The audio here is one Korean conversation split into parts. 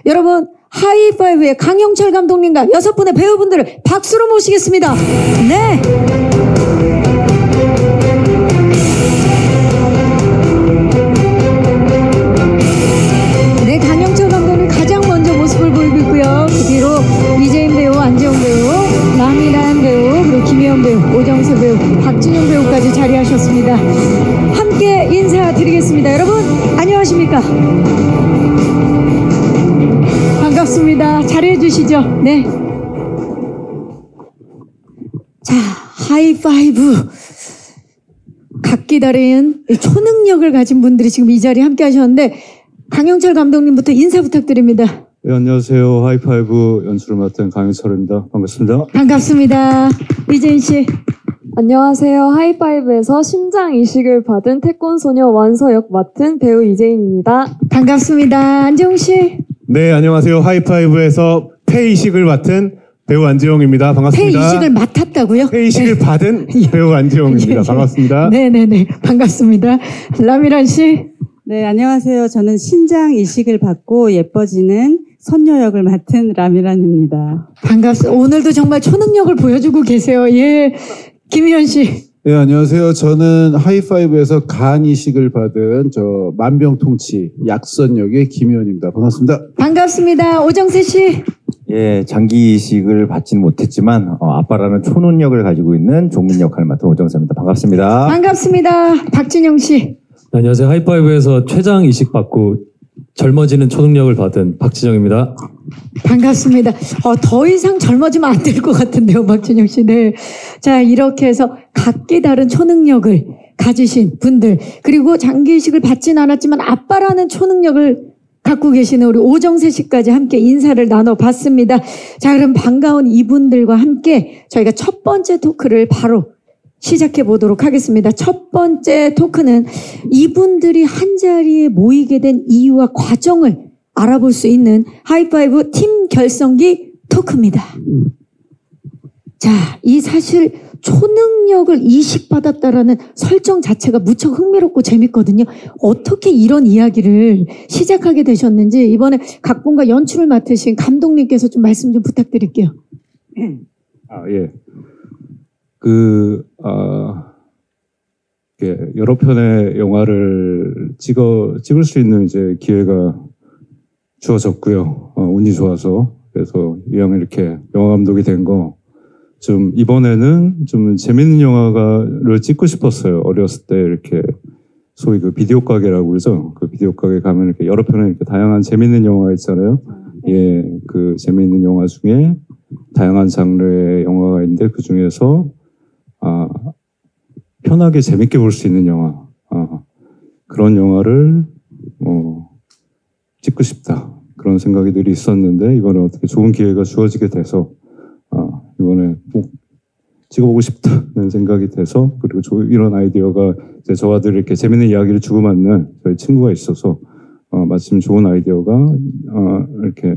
여러분 하이파이브의 강영철 감독님과 6분의 배우분들을 박수로 모시겠습니다. 네. 네, 강영철 감독님 가장 먼저 모습을 보이고 있고요. 그 뒤로 이재인 배우, 안재홍 배우, 라미란 배우, 그리고 김혜연 배우, 오정세 배우, 박진영 배우까지 자리하셨습니다. 함께 인사드리겠습니다. 여러분 안녕하십니까? 반갑습니다. 잘해 주시죠. 네. 자, 하이파이브. 각기 다른 초능력을 가진 분들이 지금 이 자리에 함께 하셨는데 강영철 감독님부터 인사 부탁드립니다. 네, 안녕하세요. 하이파이브 연출을 맡은 강영철입니다. 반갑습니다. 반갑습니다. 이재인 씨. 안녕하세요. 하이파이브에서 심장 이식을 받은 태권소녀 완서 역 맡은 배우 이재인입니다. 반갑습니다. 안재홍 씨. 네, 안녕하세요. 하이파이브에서 폐 이식을 맡은 배우 안재홍입니다. 반갑습니다. 폐 이식을 맡았다고요? 폐 이식을 네. 받은 배우 안재홍입니다. 반갑습니다. 네네네. 반갑습니다. 라미란 씨. 네, 안녕하세요. 저는 신장 이식을 받고 예뻐지는 선녀 역을 맡은 라미란입니다. 반갑습니다. 오늘도 정말 초능력을 보여주고 계세요. 예. 김희연 씨. 네, 안녕하세요. 저는 하이파이브에서 간 이식을 받은 만병통치 약선 역의 김희연입니다. 반갑습니다. 반갑습니다. 오정세 씨. 예, 장기 이식을 받지는 못했지만 아빠라는 초능력을 가지고 있는 종민 역할을 맡은 오정세입니다. 반갑습니다. 반갑습니다. 박진영 씨. 안녕하세요. 하이파이브에서 췌장 이식 받고 젊어지는 초능력을 받은 박진영입니다. 반갑습니다. 더 이상 젊어지면 안 될 것 같은데요, 박진영 씨. 네. 자, 이렇게 해서 각기 다른 초능력을 가지신 분들, 그리고 장기 이식을 받진 않았지만 아빠라는 초능력을 갖고 계시는 우리 오정세 씨까지 함께 인사를 나눠봤습니다. 자, 그럼 반가운 이분들과 함께 저희가 첫 번째 토크를 바로 시작해 보도록 하겠습니다. 첫 번째 토크는 이분들이 한자리에 모이게 된 이유와 과정을 알아볼 수 있는 하이파이브 팀 결성기 토크입니다. 자, 이 사실 초능력을 이식받았다라는 설정 자체가 무척 흥미롭고 재밌거든요. 어떻게 이런 이야기를 시작하게 되셨는지 이번에 각본과 연출을 맡으신 감독님께서 좀 말씀 좀 부탁드릴게요. 예. 여러 편의 영화를 찍을 수 있는 이제 기회가 주어졌고요. 운이 좋아서. 그래서 이왕 이렇게 영화 감독이 된 거, 좀 이번에는 좀 재밌는 영화를 찍고 싶었어요. 어렸을 때 이렇게 소위 그 비디오 가게라고 그러죠. 그 비디오 가게 가면 이렇게 여러 편의 이렇게 다양한 재밌는 영화가 있잖아요. 예, 그 재밌는 영화 중에 다양한 장르의 영화가 있는데 그 중에서 편하게 재밌게 볼 수 있는 영화, 그런 영화를 찍고 싶다. 그런 생각이 늘 있었는데 이번에 어떻게 좋은 기회가 주어지게 돼서 이번에 꼭 찍어보고 싶다는 생각이 돼서, 그리고 이런 아이디어가 이제 저와 늘 이렇게 재밌는 이야기를 주고받는 저희 친구가 있어서 마침 좋은 아이디어가 이렇게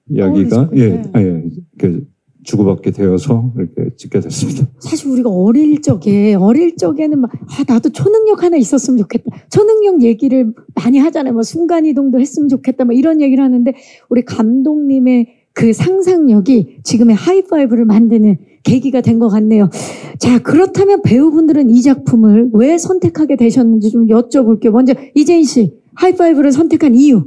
이야기가 이렇게 주고받게 되어서 이렇게 찍게 됐습니다. 사실 우리가 어릴 적에는 막 나도 초능력 하나 있었으면 좋겠다. 초능력 얘기를 많이 하잖아요. 뭐 순간이동도 했으면 좋겠다. 뭐 이런 얘기를 하는데 우리 감독님의 그 상상력이 지금의 하이파이브를 만드는 계기가 된 것 같네요. 자, 그렇다면 배우분들은 이 작품을 왜 선택하게 되셨는지 좀 여쭤볼게요. 먼저 이재인 씨, 하이파이브를 선택한 이유.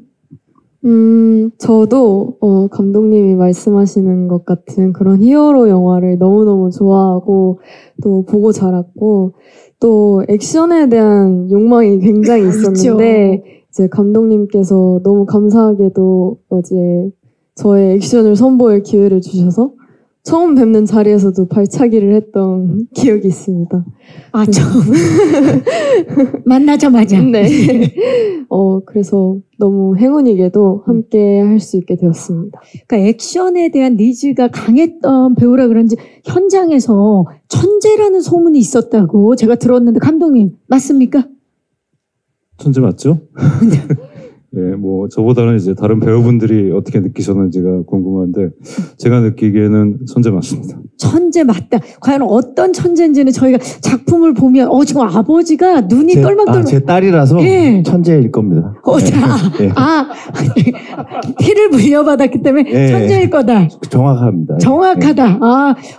저도 감독님이 말씀하시는 것 같은 그런 히어로 영화를 너무너무 좋아하고 또 보고 자랐고 또 액션에 대한 욕망이 굉장히 있었는데 이제 감독님께서 너무 감사하게도 어제 저의 액션을 선보일 기회를 주셔서 처음 뵙는 자리에서도 발차기를 했던 기억이 있습니다. 처음 만나자마자. 네. 그래서 너무 행운이게도 함께 할 수 있게 되었습니다. 그러니까 액션에 대한 니즈가 강했던 배우라 그런지 현장에서 천재라는 소문이 있었다고 제가 들었는데 감독님 맞습니까? 천재 맞죠? 예, 뭐 저보다는 이제 다른 배우분들이 어떻게 느끼셨는지가 궁금한데 제가 느끼기에는 천재 맞습니다. 천재 맞다. 과연 어떤 천재인지는 저희가 작품을 보면 지금 아버지가 눈이 떨망떨망. 제 딸이라서 예. 천재일 겁니다. 네. 피를 물려받았기 때문에 천재일 거다. 정확합니다. 정확하다.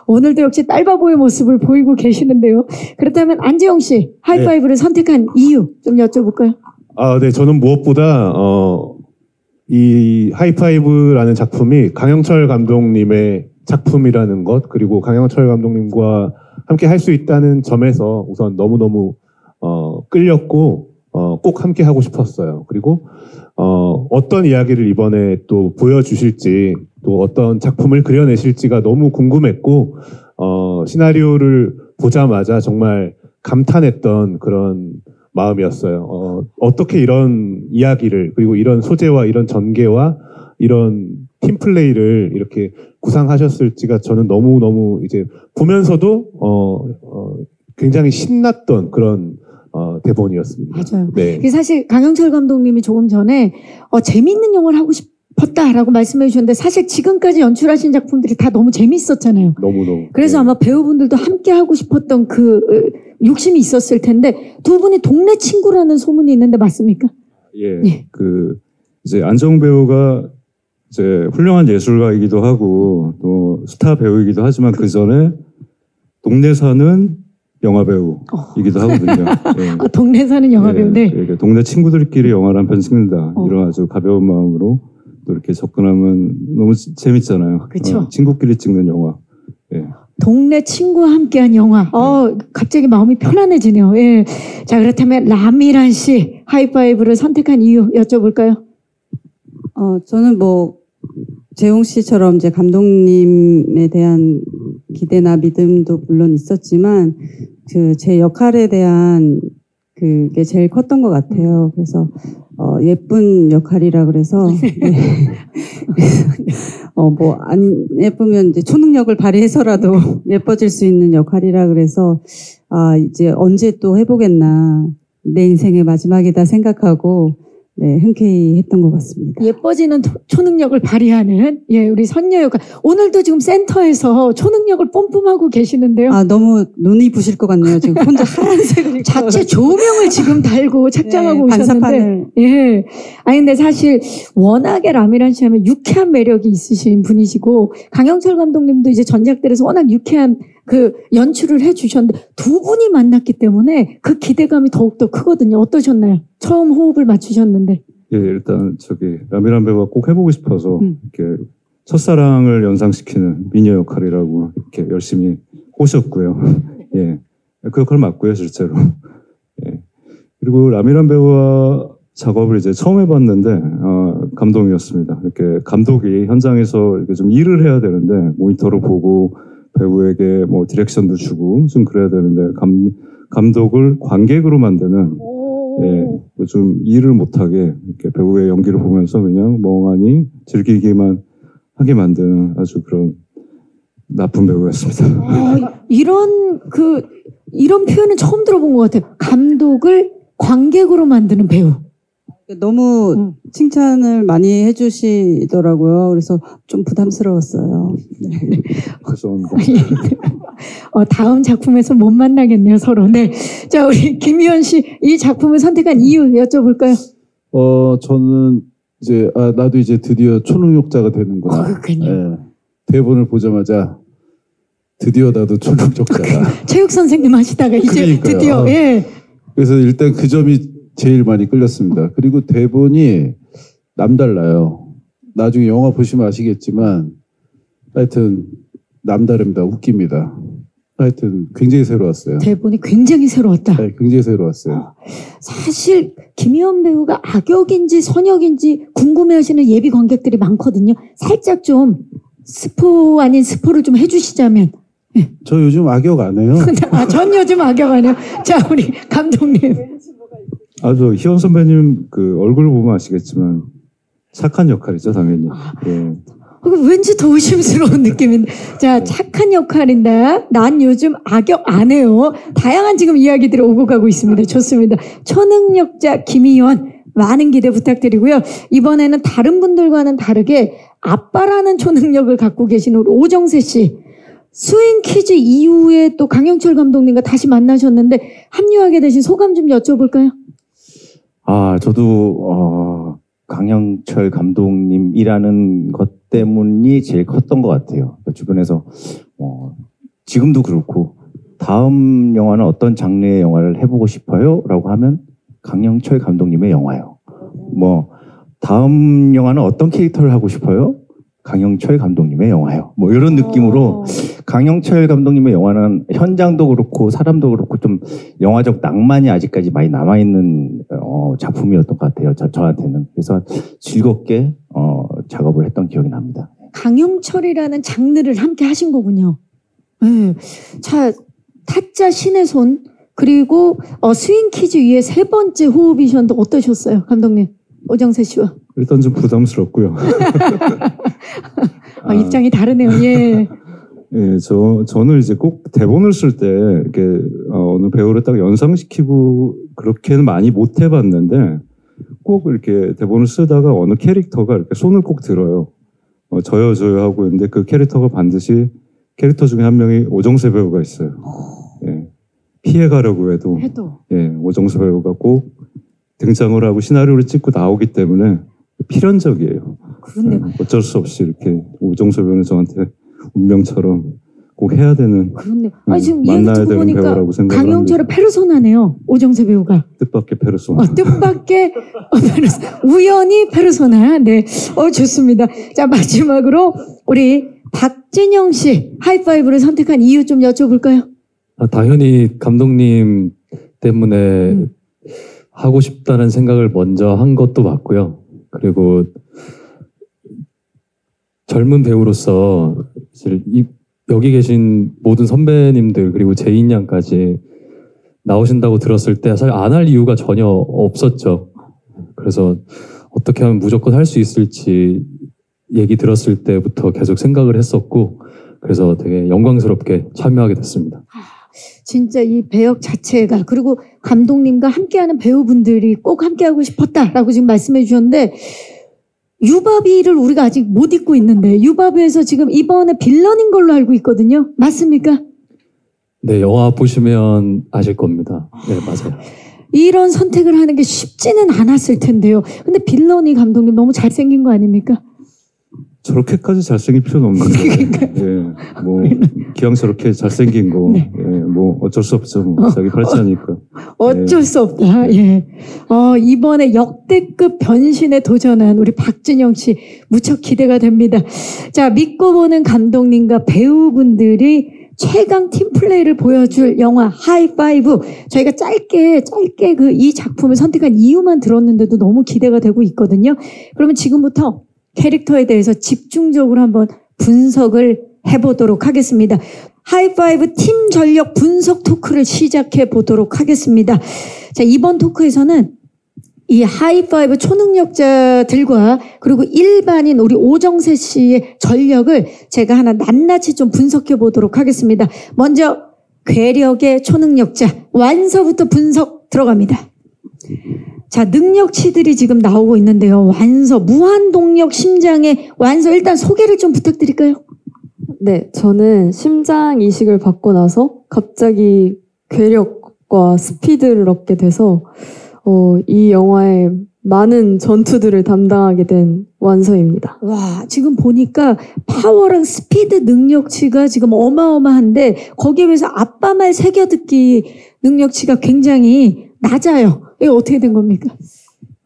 오늘도 역시 딸바보의 모습을 보이고 계시는데요. 그렇다면 안지영 씨 하이파이브를 선택한 이유 좀 여쭤볼까요? 네, 저는 무엇보다 이 하이파이브라는 작품이 강영철 감독님의 작품이라는 것, 그리고 강영철 감독님과 함께 할 수 있다는 점에서 우선 너무너무 끌렸고 꼭 함께 하고 싶었어요. 그리고 어떤 이야기를 이번에 또 보여주실지, 또 어떤 작품을 그려내실지가 너무 궁금했고 시나리오를 보자마자 정말 감탄했던 그런 마음이었어요. 어떻게 이런 이야기를, 그리고 이런 소재와 이런 전개와 이런 팀플레이를 이렇게 구상하셨을지가 저는 너무너무 이제 보면서도 굉장히 신났던 그런 대본이었습니다. 맞아요. 네. 사실 강영철 감독님이 조금 전에 재미있는 영화를 하고 싶었다라고 말씀해 주셨는데 사실 지금까지 연출하신 작품들이 다 너무 재밌었잖아요. 너무너무. 그래서 아마 배우분들도 함께 하고 싶었던 그 욕심이 있었을 텐데 두 분이 동네 친구라는 소문이 있는데 맞습니까? 예. 이제 안정 배우가 이제 훌륭한 예술가이기도 하고 또 스타 배우이기도 하지만 그 전에 동네 사는 영화 배우이기도 하거든요. 예. 동네 사는 영화 배우. 네. 그러니까 동네 친구들끼리 영화를 한 편 찍는다. 이런 아주 가벼운 마음으로 또 이렇게 접근하면 너무 재밌잖아요. 그렇죠. 친구끼리 찍는 영화. 예. 동네 친구와 함께한 영화. 갑자기 마음이 편안해지네요. 예. 자, 그렇다면 라미란 씨 하이파이브를 선택한 이유 여쭤볼까요? 저는 재홍 씨처럼 이제 감독님에 대한 기대나 믿음도 물론 있었지만 제 역할에 대한 그게 제일 컸던 것 같아요. 그래서 예쁜 역할이라 그래서 안 예쁘면 이제 초능력을 발휘해서라도 예뻐질 수 있는 역할이라 그래서 이제 언제 또 해보겠나, 내 인생의 마지막이다 생각하고 흔쾌히 했던 것 같습니다. 예뻐지는 초능력을 발휘하는 우리 선녀 역할. 오늘도 지금 센터에서 초능력을 뽐뿜하고 계시는데요. 너무 눈이 부실 것 같네요. 지금 혼자 하얀색을 자체 조명을 지금 달고 착장하고 오셨는데. 반사판을. 예. 근데 사실 워낙에 라미란 씨 하면 유쾌한 매력이 있으신 분이시고 강영철 감독님도 이제 전작들에서 워낙 유쾌한 그 연출을 해주셨는데 두 분이 만났기 때문에 그 기대감이 더욱더 크거든요. 어떠셨나요? 처음 호흡을 맞추셨는데. 예, 일단 라미란 배우가 꼭 해보고 싶어서 이렇게 첫사랑을 연상시키는 미녀 역할이라고 이렇게 열심히 꼬셨고요. 예, 그 역할 맞고요, 실제로. 예. 그리고 라미란 배우와 작업을 이제 처음 해봤는데 감동이었습니다. 이렇게 감독이 현장에서 이렇게 좀 일을 해야 되는데 모니터로 보고 배우에게 디렉션도 주고 좀 그래야 되는데 감독을 관객으로 만드는 좀 일을 못하게 이렇게 배우의 연기를 보면서 그냥 멍하니 즐기기만 하게 만드는 아주 그런 나쁜 배우였습니다. 이런 표현은 처음 들어본 것 같아요. 감독을 관객으로 만드는 배우. 너무 칭찬을 많이 해주시더라고요. 그래서 좀 부담스러웠어요. 네. 죄송합니다. 다음 작품에서 못 만나겠네요, 서로. 네. 자, 우리 김희원 씨, 이 작품을 선택한 이유 여쭤볼까요? 저는 이제, 나도 이제 드디어 초능력자가 되는구나. 그렇군요. 대본을 보자마자 드디어 나도 초능력자다. 체육 선생님 하시다가 이제 그러니까요. 드디어, 그래서 일단 그 점이 제일 많이 끌렸습니다. 그리고 대본이 남달라요. 나중에 영화 보시면 아시겠지만 하여튼 남다릅니다. 웃깁니다. 하여튼 굉장히 새로웠어요. 대본이 굉장히 새로웠다. 네, 굉장히 새로웠어요. 사실 김희원 배우가 악역인지 선역인지 궁금해하시는 예비 관객들이 많거든요. 살짝 좀 스포 아닌 스포를 좀 해주시자면. 저 요즘 악역 안 해요. 전 요즘 악역 안 해요. 자, 우리 감독님. 희원 선배님 얼굴 보면 아시겠지만 착한 역할이죠, 당연히. 예. 왠지 더 의심스러운 느낌인데. 자, 착한 역할인데 난 요즘 악역 안 해요. 다양한 지금 이야기들이 오고 가고 있습니다. 좋습니다. 초능력자 김희원 많은 기대 부탁드리고요. 이번에는 다른 분들과는 다르게 아빠라는 초능력을 갖고 계신 우리 오정세 씨. 스윙 퀴즈 이후에 또 강영철 감독님과 다시 만나셨는데 합류하게 되신 소감 좀 여쭤볼까요? 저도 강영철 감독님이라는 것 때문이 제일 컸던 것 같아요. 주변에서 지금도 그렇고 다음 영화는 어떤 장르의 영화를 해보고 싶어요? 라고 하면 강영철 감독님의 영화요. 다음 영화는 어떤 캐릭터를 하고 싶어요? 강영철 감독님의 영화요. 이런 느낌으로 강영철 감독님의 영화는 현장도 그렇고 사람도 그렇고 좀 영화적 낭만이 아직까지 많이 남아있는 작품이었던 것 같아요. 저한테는. 그래서 즐겁게 작업을 했던 기억이 납니다. 강영철이라는 장르를 함께 하신 거군요. 네. 자, 타짜 신의 손 그리고 스윙 퀴즈 위에 세 번째 호흡이셨는데 어떠셨어요, 감독님? 오정세 씨와. 일단 좀 부담스럽고요. 입장이 다르네요. 예. 예, 저는 이제 꼭 대본을 쓸 때 이렇게 어느 배우를 딱 연상시키고 그렇게는 많이 못 해봤는데 꼭 이렇게 대본을 쓰다가 어느 캐릭터가 이렇게 손을 꼭 들어요. 저요 하고 있는데 그 캐릭터가 반드시 캐릭터 중에 한 명이 오정세 배우가 있어요. 예, 피해가려고 해도 예, 오정세 배우가 꼭 등장을 하고 시나리오를 찍고 나오기 때문에 필연적이에요. 그렇네요. 어쩔 수 없이 이렇게 오정세 배우는 저한테 운명처럼 꼭 해야 되는 그렇네요. 지금 만나야 얘기 듣고 되는 보니까 배우라고 생각을 강영철의 합니다. 페르소나네요. 오정세 배우가. 뜻밖의 페르소나. 뜻밖의 우연히 페르소나. 네. 좋습니다. 자, 마지막으로 우리 박진영 씨 하이파이브를 선택한 이유 좀 여쭤볼까요? 당연히 감독님 때문에 하고 싶다는 생각을 먼저 한 것도 맞고요. 그리고 젊은 배우로서 사실 여기 계신 모든 선배님들 그리고 제인 양까지 나오신다고 들었을 때 사실 안 할 이유가 전혀 없었죠. 그래서 어떻게 하면 무조건 할 수 있을지 얘기 들었을 때부터 계속 생각을 했었고 그래서 되게 영광스럽게 참여하게 됐습니다. 진짜 이 배역 자체가 그리고 감독님과 함께하는 배우분들이 꼭 함께하고 싶었다라고 지금 말씀해 주셨는데 유바비를 우리가 아직 못 잊고 있는데 유바비에서 지금 이번에 빌런인 걸로 알고 있거든요. 맞습니까? 네, 영화 보시면 아실 겁니다. 네, 맞아요. 이런 선택을 하는 게 쉽지는 않았을 텐데요. 근데 빌런이 감독님 너무 잘생긴 거 아닙니까? 저렇게까지 잘생길 필요는 없는데 예, 기왕 저렇게 잘생긴 거 네. 예, 어쩔 수 없죠. 자기 팔자니까. 어쩔 수 없다. 예. 이번에 역대급 변신에 도전한 우리 박진영 씨 무척 기대가 됩니다. 자, 믿고 보는 감독님과 배우분들이 최강 팀플레이를 보여줄 영화 하이파이브. 저희가 짧게 이 작품을 선택한 이유만 들었는데도 너무 기대가 되고 있거든요. 그러면 지금부터 캐릭터에 대해서 집중적으로 한번 분석을 해보도록 하겠습니다. 하이파이브 팀 전력 분석 토크를 시작해 보도록 하겠습니다. 자, 이번 토크에서는 이 하이파이브 초능력자들과 그리고 일반인 우리 오정세 씨의 전력을 제가 하나 낱낱이 좀 분석해 보도록 하겠습니다. 먼저 괴력의 초능력자 완서부터 분석 들어갑니다. 자, 능력치들이 지금 나오고 있는데요. 완서, 무한동력 심장의 완서 일단 소개를 좀 부탁드릴까요? 네, 저는 심장 이식을 받고 나서 갑자기 괴력과 스피드를 얻게 돼서 이 영화의 많은 전투들을 담당하게 된 완서입니다. 와, 지금 보니까 파워랑 스피드 능력치가 지금 어마어마한데 거기에 비해서 아빠 말 새겨듣기 능력치가 굉장히 낮아요. 이게 어떻게 된 겁니까?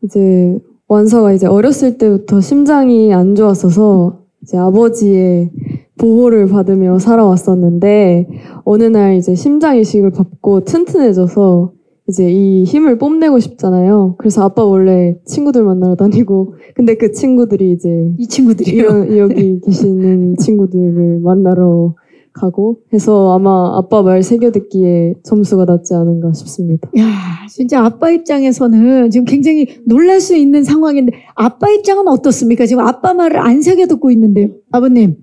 이제 완서가 이제 어렸을 때부터 심장이 안 좋았어서 이제 아버지의 보호를 받으며 살아왔었는데 어느 날 이제 심장 이식을 받고 튼튼해져서 이제 이 힘을 뽐내고 싶잖아요. 그래서 아빠 원래 친구들 만나러 다니고 근데 그 친구들이 이제 이 친구들이요? 여기 계시는 친구들을 만나러 가고 해서 아마 아빠 말 새겨듣기에 점수가 낮지 않은가 싶습니다. 야, 진짜 아빠 입장에서는 지금 굉장히 놀랄 수 있는 상황인데 아빠 입장은 어떻습니까? 지금 아빠 말을 안 새겨듣고 있는데요. 아버님.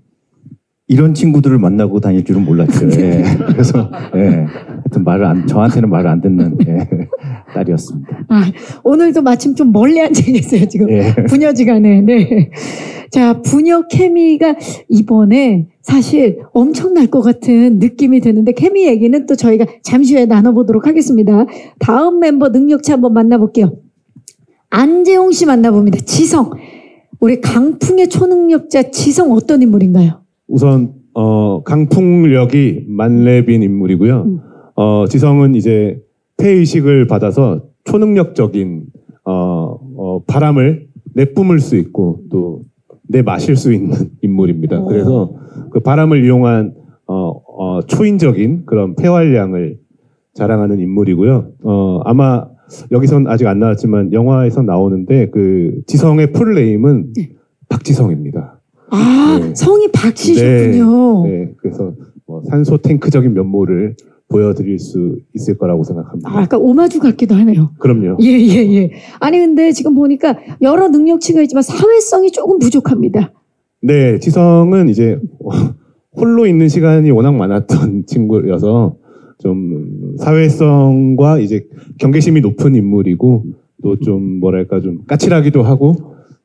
이런 친구들을 만나고 다닐 줄은 몰랐죠. 예. 그래서 하여튼 저한테는 말을 안 듣는 예, 딸이었습니다. 오늘도 마침 좀 멀리 앉아 계세요, 지금. 예. 부녀지간에. 네. 자, 부녀 케미가 이번에 사실 엄청날 것 같은 느낌이 드는데, 케미 얘기는 또 저희가 잠시 후에 나눠보도록 하겠습니다. 다음 멤버 능력치 한번 만나볼게요. 안재홍 씨 만나봅니다. 지성. 우리 강풍의 초능력자 지성 어떤 인물인가요? 우선 강풍력이 만렙인 인물이고요. 지성은 이제 폐의식을 받아서 초능력적인 바람을 내뿜을 수 있고 또 내마실 수 있는 인물입니다. 그래서 그 바람을 이용한 초인적인 그런 폐활량을 자랑하는 인물이고요. 아마 여기선 아직 안 나왔지만 영화에서 나오는데 그 지성의 풀네임은 박지성입니다. 네. 성이 박씨셨군요. 네, 그래서 산소 탱크적인 면모를 보여드릴 수 있을 거라고 생각합니다. 약간 오마주 같기도 하네요. 그럼요. 예. 아니 근데 지금 보니까 여러 능력치가 있지만 사회성이 조금 부족합니다. 네, 지성은 이제 홀로 있는 시간이 워낙 많았던 친구여서 좀 사회성과 이제 경계심이 높은 인물이고 또 좀 뭐랄까 좀 까칠하기도 하고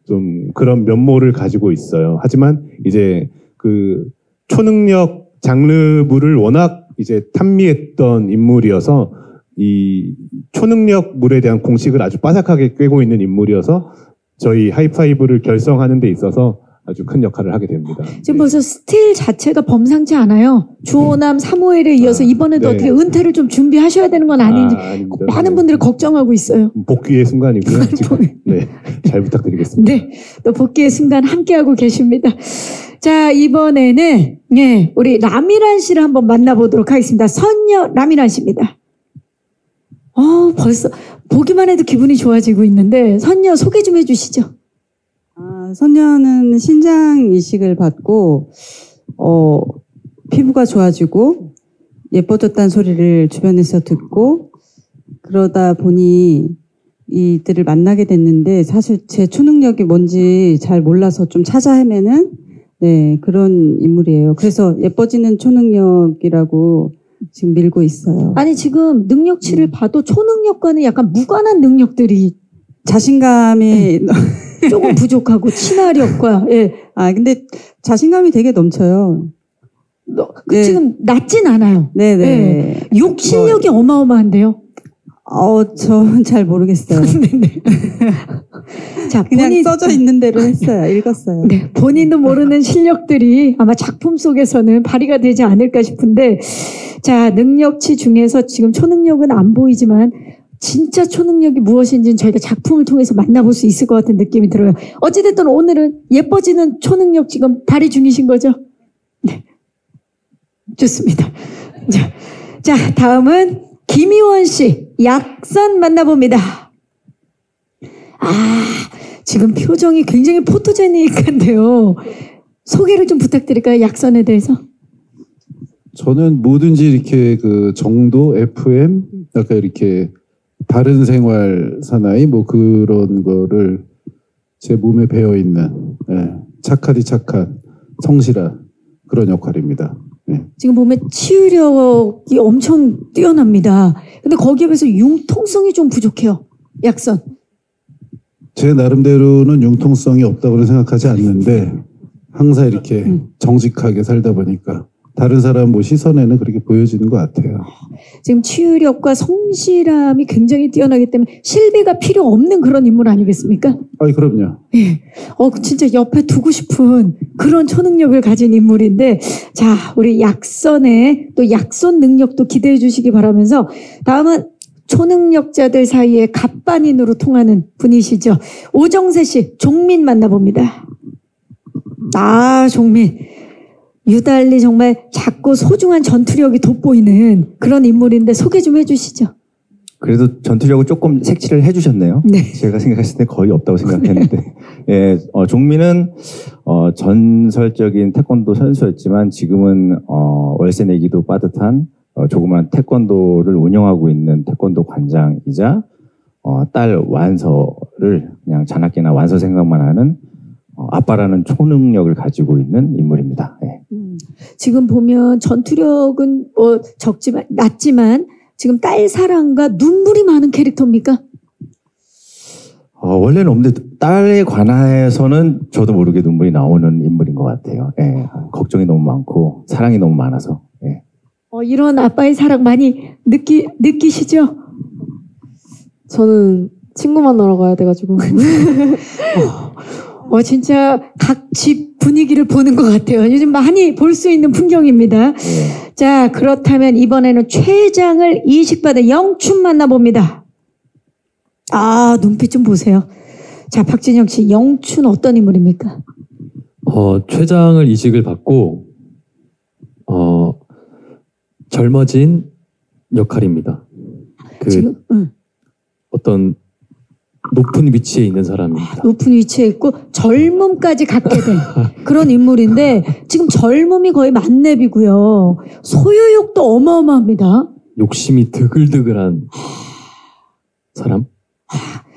좀 그런 면모를 가지고 있어요. 하지만 이제 그 초능력 장르물을 워낙 이제 탐미했던 인물이어서 이 초능력물에 대한 공식을 아주 빠삭하게 꿰고 있는 인물이어서 저희 하이파이브를 결성하는 데 있어서 아주 큰 역할을 하게 됩니다. 지금 벌써 스틸 자체가 범상치 않아요. 주호남 사무엘에 이어서 이번에도 네. 어떻게 은퇴를 좀 준비하셔야 되는 건 아닌지 아닙니다. 많은 분들이 걱정하고 있어요. 복귀의 순간이고요. 지금 네, 잘 부탁드리겠습니다. 네, 또 복귀의 순간 함께하고 계십니다. 자, 이번에는 우리 라미란 씨를 한번 만나보도록 하겠습니다. 선녀 라미란 씨입니다. 벌써 보기만 해도 기분이 좋아지고 있는데 선녀 소개 좀 해주시죠. 선녀는 신장 이식을 받고 피부가 좋아지고 예뻐졌다는 소리를 주변에서 듣고 그러다 보니 이들을 만나게 됐는데 사실 제 초능력이 뭔지 잘 몰라서 좀 찾아 헤매는 그런 인물이에요. 그래서 예뻐지는 초능력이라고 지금 밀고 있어요. 아니 지금 능력치를 봐도 초능력과는 약간 무관한 자신감이 조금 부족하고 친화력과 근데 자신감이 되게 넘쳐요. 지금 낮진 않아요. 네네. 욕 실력이 어마어마한데요. 저는 잘 모르겠어요. 자, 그냥 써져 있는 대로 했어요. 읽었어요. 네, 본인도 모르는 실력들이 아마 작품 속에서는 발휘가 되지 않을까 싶은데, 자, 능력치 중에서 지금 초능력은 안 보이지만 진짜 초능력이 무엇인지는 저희가 작품을 통해서 만나볼 수 있을 것 같은 느낌이 들어요. 어찌됐든 오늘은 예뻐지는 초능력 지금 발휘 중이신 거죠? 네. 좋습니다. 자, 다음은 김희원 씨, 약선 만나봅니다. 지금 표정이 굉장히 포토제닉한데요. 소개를 좀 부탁드릴까요? 약선에 대해서. 저는 뭐든지 이렇게 그 정도, FM, 약간 이렇게 바른 생활 사나이 뭐 그런 거를 제 몸에 배어 있는 착하디 착한 성실한 그런 역할입니다. 지금 보면 치유력이 엄청 뛰어납니다. 근데 거기에 비해서 융통성이 좀 부족해요. 약선. 제 나름대로는 융통성이 없다고 생각하지 않는데 항상 이렇게 정직하게 살다 보니까 다른 사람 뭐 시선에는 그렇게 보여지는 것 같아요. 지금 치유력과 성실함이 굉장히 뛰어나기 때문에 실비가 필요 없는 그런 인물 아니겠습니까? 그럼요. 예. 진짜 옆에 두고 싶은 그런 초능력을 가진 인물인데, 자, 우리 약선의 또 약손 능력도 기대해 주시기 바라면서 다음은 초능력자들 사이에 갑반인으로 통하는 분이시죠. 오정세 씨, 종민 만나봅니다. 종민. 유달리 정말 작고 소중한 전투력이 돋보이는 그런 인물인데 소개 좀 해주시죠. 그래도 전투력을 조금 색칠을 해주셨네요. 네. 제가 생각했을 때 거의 없다고 생각했는데, 종민은 전설적인 태권도 선수였지만 지금은 월세 내기도 빠듯한 조그만 태권도를 운영하고 있는 태권도 관장이자 딸 완서를 그냥 자나깨나 완서 생각만 하는 아빠라는 초능력을 가지고 있는 인물입니다. 지금 보면 전투력은 낮지만 지금 딸 사랑과 눈물이 많은 캐릭터입니까? 원래는 없는데 딸에 관해서는 저도 모르게 눈물이 나오는 인물인 것 같아요. 예, 걱정이 너무 많고 사랑이 너무 많아서. 예. 이런 아빠의 사랑 많이 느끼시죠? 저는 친구 만나러 가야 돼가지고. 진짜 각 집 분위기를 보는 것 같아요. 요즘 많이 볼 수 있는 풍경입니다. 예. 자, 그렇다면 이번에는 최장을 이식받은 영춘 만나봅니다. 눈빛 좀 보세요. 자, 박진영 씨, 영춘 어떤 인물입니까? 최장을 이직을 받고 젊어진 역할입니다. 지금 어떤 높은 위치에 있는 사람입니다. 높은 위치에 있고 젊음까지 갖게 된 그런 인물인데 지금 젊음이 거의 만렙이고요. 소유욕도 어마어마합니다. 욕심이 드글드글한 사람?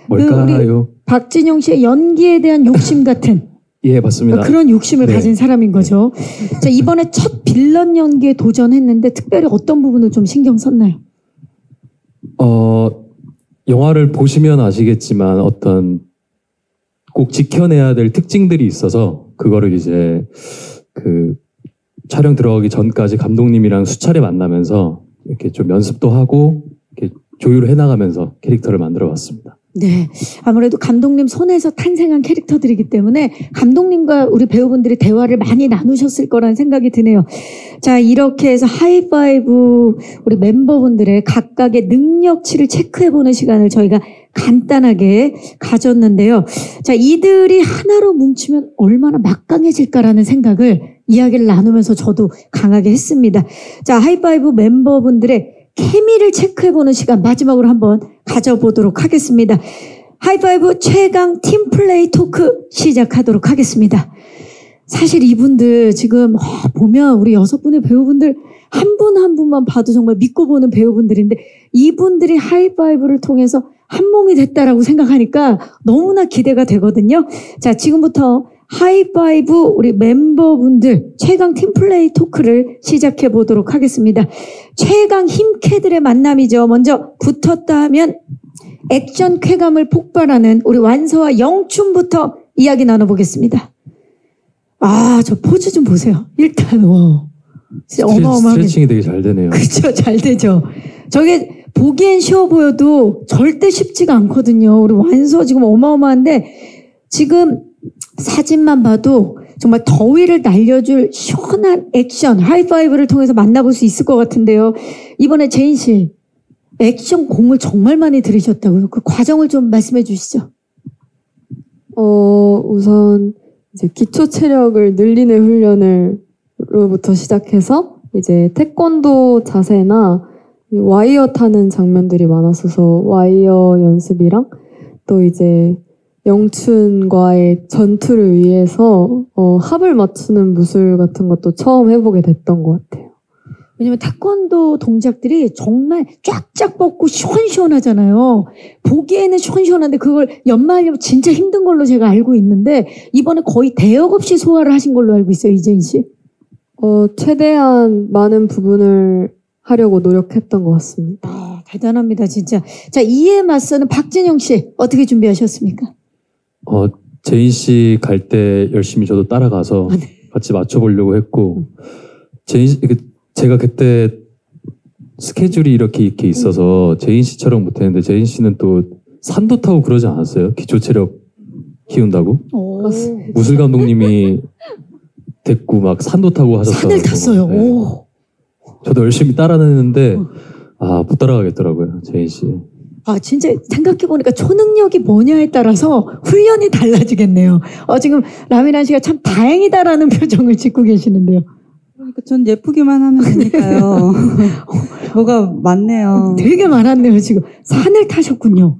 뭘까요? 우리 박진영 씨의 연기에 대한 욕심 같은 예, 맞습니다. 그런 욕심을 네. 가진 사람인 거죠. 자, 이번에 첫 빌런 연기에 도전했는데 특별히 어떤 부분을 좀 신경 썼나요? 영화를 보시면 아시겠지만 어떤 꼭 지켜내야 될 특징들이 있어서 그거를 이제 그 촬영 들어가기 전까지 감독님이랑 수차례 만나면서 이렇게 좀 연습도 하고 이렇게 조율을 해나가면서 캐릭터를 만들어 봤습니다. 네. 아무래도 감독님 손에서 탄생한 캐릭터들이기 때문에 감독님과 우리 배우분들이 대화를 많이 나누셨을 거라는 생각이 드네요. 자, 이렇게 해서 하이파이브 우리 멤버분들의 각각의 능력치를 체크해보는 시간을 저희가 간단하게 가졌는데요. 자, 이들이 하나로 뭉치면 얼마나 막강해질까라는 생각을 이야기를 나누면서 저도 강하게 했습니다. 자, 하이파이브 멤버분들의 케미를 체크해보는 시간 마지막으로 한번 가져보도록 하겠습니다. 하이파이브 최강 팀플레이 토크 시작하도록 하겠습니다. 사실 이분들 지금 보면 우리 6분의 배우분들 한 분 한 분만 봐도 정말 믿고 보는 배우분들인데 이분들이 하이파이브를 통해서 한 몸이 됐다라고 생각하니까 너무나 기대가 되거든요. 자, 지금부터 하이파이브 우리 멤버분들 최강 팀플레이 토크를 시작해 보도록 하겠습니다. 최강 힘캐들의 만남이죠. 먼저 붙었다 하면 액션 쾌감을 폭발하는 우리 완서와 영춘부터 이야기 나눠보겠습니다. 저 포즈 좀 보세요. 일단 진짜 어마어마하게 스트레칭이 되게 잘 되네요. 그렇죠. 잘 되죠. 저게 보기엔 쉬워 보여도 절대 쉽지가 않거든요. 우리 완서 지금 어마어마한데 지금 사진만 봐도 정말 더위를 날려줄 시원한 액션 하이파이브를 통해서 만나볼 수 있을 것 같은데요. 이번에 제인 씨 액션 공을 정말 많이 들이셨다고요. 그 과정을 좀 말씀해 주시죠. 우선 이제 기초 체력을 늘리는 훈련을로부터 시작해서 이제 태권도 자세나 와이어 타는 장면들이 많았어서 와이어 연습이랑 또 이제 영춘과의 전투를 위해서 합을 맞추는 무술 같은 것도 처음 해보게 됐던 것 같아요. 왜냐면 태권도 동작들이 정말 쫙쫙 뻗고 시원시원하잖아요. 보기에는 시원시원한데 그걸 연마하려면 진짜 힘든 걸로 제가 알고 있는데 이번에 거의 대역 없이 소화를 하신 걸로 알고 있어요. 이재인 씨. 최대한 많은 부분을 하려고 노력했던 것 같습니다. 대단합니다. 진짜. 자, 이에 맞서는 박진영 씨 어떻게 준비하셨습니까? 제인 씨 갈 때 열심히 저도 따라가서 같이 맞춰보려고 했고 제가 그때 스케줄이 이렇게 있어서 제인 씨처럼 못했는데 제인 씨는 또 산도 타고 그러지 않았어요? 기초 체력 키운다고? 무술 감독님이 됐고 막 산도 타고 하셨다고. 산을 탔어요. 네. 오. 저도 열심히 따라다녔는데 못 따라가겠더라고요, 제인 씨. 진짜 생각해보니까 초능력이 뭐냐에 따라서 훈련이 달라지겠네요. 지금 라미란 씨가 참 다행이다라는 표정을 짓고 계시는데요. 그러니까 전 예쁘기만 하면 되니까요. 뭐가 많네요. 되게 많았네요. 지금 산을 타셨군요.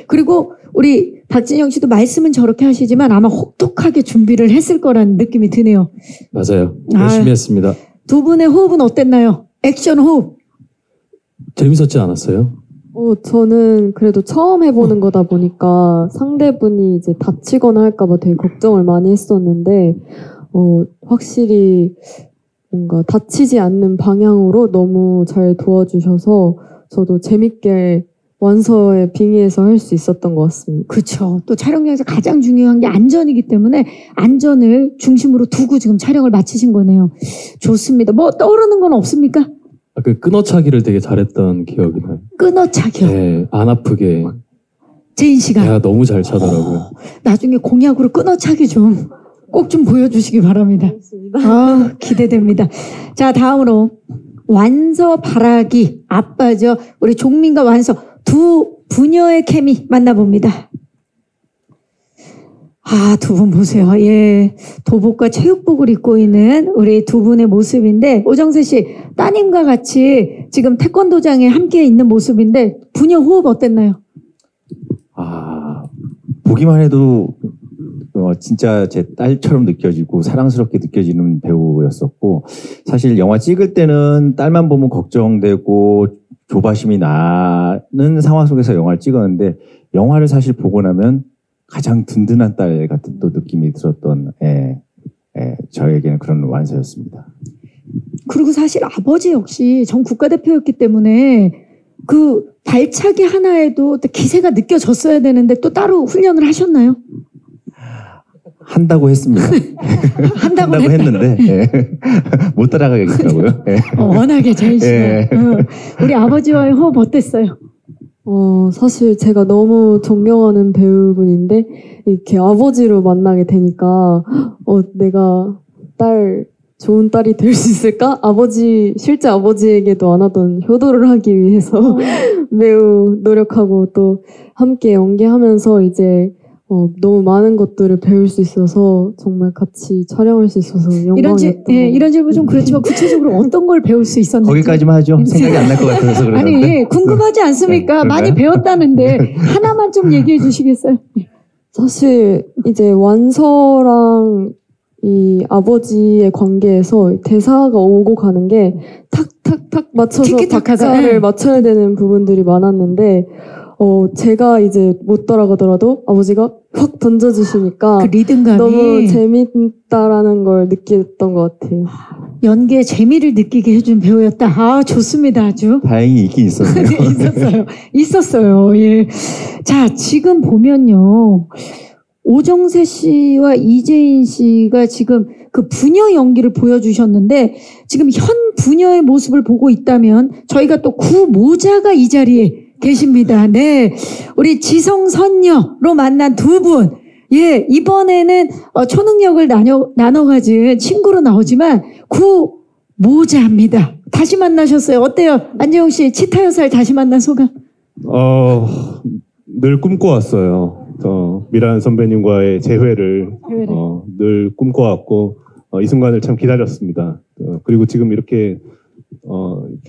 그리고 우리 박진영 씨도 말씀은 저렇게 하시지만 아마 혹독하게 준비를 했을 거라는 느낌이 드네요. 맞아요. 열심히 했습니다. 두 분의 호흡은 어땠나요? 액션 호흡. 재밌었지 않았어요? 저는 그래도 처음 해보는 거다 보니까 상대분이 이제 다치거나 할까봐 되게 걱정을 많이 했었는데, 확실히 뭔가 다치지 않는 방향으로 너무 잘 도와주셔서 저도 재밌게 완서에 빙의해서 할 수 있었던 것 같습니다. 그렇죠. 또 촬영장에서 가장 중요한 게 안전이기 때문에 안전을 중심으로 두고 지금 촬영을 마치신 거네요. 좋습니다. 뭐 떠오르는 건 없습니까? 그 끊어차기를 되게 잘했던 기억이 나요. 끊어차기요. 네, 안 아프게. 제인 씨가 내가 너무 잘 차더라고요. 나중에 공약으로 끊어차기 좀 꼭 좀 보여주시기 바랍니다. 아, 기대됩니다. 자, 다음으로 완서 바라기 아빠죠. 우리 종민과 완서 두 부녀의 케미 만나봅니다. 아, 두 분 보세요. 예. 도복과 체육복을 입고 있는 우리 두 분의 모습인데, 오정세 씨, 따님과 같이 지금 태권도장에 함께 있는 모습인데, 부녀 호흡 어땠나요? 보기만 해도 진짜 제 딸처럼 느껴지고 사랑스럽게 느껴지는 배우였었고, 사실 영화 찍을 때는 딸만 보면 걱정되고 조바심이 나는 상황 속에서 영화를 찍었는데, 영화를 사실 보고 나면 가장 든든한 딸 같은 또 느낌이 들었던 저에게는 그런 완서였습니다. 그리고 사실 아버지 역시 전 국가대표였기 때문에 그 발차기 하나에도 또 기세가 느껴졌어야 되는데 또 따로 훈련을 하셨나요? 한다고 했습니다. 한다고 했는데 못 따라가겠더라고요. 워낙에 제인 씨가. 우리 아버지와의 호흡 어땠어요? 사실 제가 너무 존경하는 배우분인데 이렇게 아버지로 만나게 되니까 내가 좋은 딸이 될 수 있을까? 실제 아버지에게도 안 하던 효도를 하기 위해서 매우 노력하고 또 함께 연기하면서 이제 너무 많은 것들을 배울 수 있어서 정말 같이 촬영할 수 있어서 영광이었던 이런 질문 좀 그렇지만 구체적으로 어떤 걸 배울 수 있었는지 거기까지만 하죠. 생각이 안 날 것 같아서 그러는데. 아니 궁금하지 않습니까? 많이 배웠다는데 하나만 좀 얘기해 주시겠어요? 사실 이제 완서랑 이 아버지의 관계에서 대사가 오고 가는 게 탁탁탁 맞춰서 박자를 맞춰야 되는 부분들이 많았는데 제가 이제 못 따라가더라도 아버지가 확 던져주시니까 그 리듬감이 너무 재밌다라는 걸 느꼈던 것 같아요. 연기의 재미를 느끼게 해준 배우였다. 아, 좋습니다. 아주. 다행히 있긴 있었네요. 있었어요. 예. 자, 지금 보면요. 오정세 씨와 이재인 씨가 지금 그 부녀 연기를 보여주셨는데 지금 현 부녀의 모습을 보고 있다면 저희가 또 구모자가 이 자리에 계십니다. 네. 우리 지성선녀로 만난 두 분. 예, 이번에는 초능력을 나눠 가진 친구로 나오지만 구모자입니다. 다시 만나셨어요. 어때요? 안재용 씨, 치타요살 다시 만난 소감? 늘 꿈꿔왔어요. 미란 선배님과의 재회를 늘 꿈꿔왔고 이 순간을 참 기다렸습니다. 그리고 지금 이렇게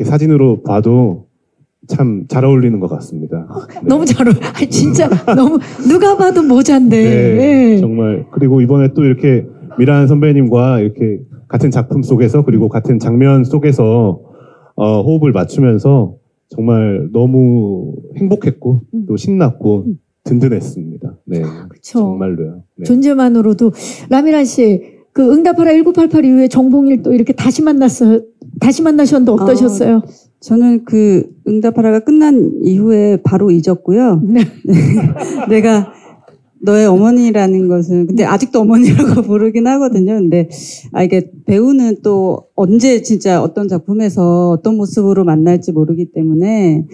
사진으로 봐도 참 잘 어울리는 것 같습니다. 네. 너무 잘 어울려. 진짜 너무 누가 봐도 모자인데. 네, 정말. 그리고 이번에 또 이렇게 미란 선배님과 이렇게 같은 작품 속에서 그리고 같은 장면 속에서 호흡을 맞추면서 정말 너무 행복했고 또 신났고 든든했습니다. 네, 그쵸. 정말로요. 네. 존재만으로도 라미란 씨, 그 응답하라 1988 이후에 정봉일 또 이렇게 다시 만나셨는데 어떠셨어요? 저는 그 응답하라가 끝난 이후에 바로 잊었고요. 네. 내가 너의 어머니라는 것은 근데 아직도 어머니라고 부르긴 하거든요. 근데 이게 배우는 또 언제 진짜 어떤 작품에서 어떤 모습으로 만날지 모르기 때문에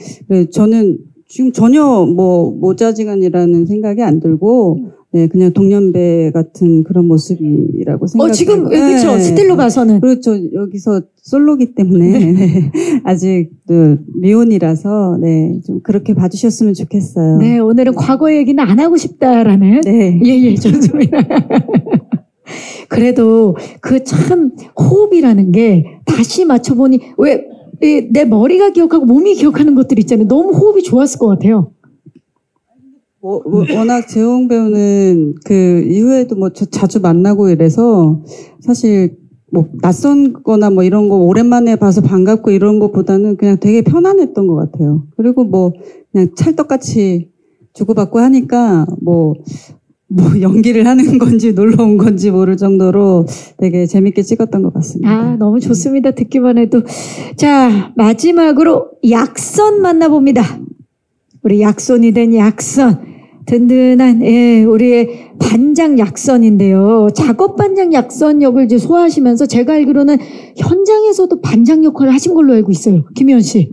저는 지금 전혀 모자지간이라는 생각이 안 들고 네, 그냥 동년배 같은 그런 모습이라고 생각해요. 지금 그렇죠. 스틸로 봐서는 그렇죠. 여기서 솔로기 때문에 네. 아직 미혼이라서 네, 좀 그렇게 봐주셨으면 좋겠어요. 네, 오늘은 과거 얘기는 안 하고 싶다라는. 네, 예, 좋습니다. 그래도 그 참 호흡이라는 게 다시 맞춰보니 왜 내 머리가 기억하고 몸이 기억하는 것들 있잖아요. 너무 호흡이 좋았을 것 같아요. 워낙 재홍 배우는 그 이후에도 자주 만나고 이래서 사실 낯선거나 이런 거 오랜만에 봐서 반갑고 이런 것보다는 그냥 되게 편안했던 것 같아요. 그리고 그냥 찰떡같이 주고받고 하니까 뭐 연기를 하는 건지 놀러 온 건지 모를 정도로 되게 재밌게 찍었던 것 같습니다. 아, 너무 좋습니다. 듣기만 해도. 자, 마지막으로 약선 만나봅니다. 우리 약손이 된 약선. 든든한, 우리의 반장 약선인데요. 작업 반장 약선 역을 이제 소화하시면서 제가 알기로는 현장에서도 반장 역할을 하신 걸로 알고 있어요. 김희원 씨.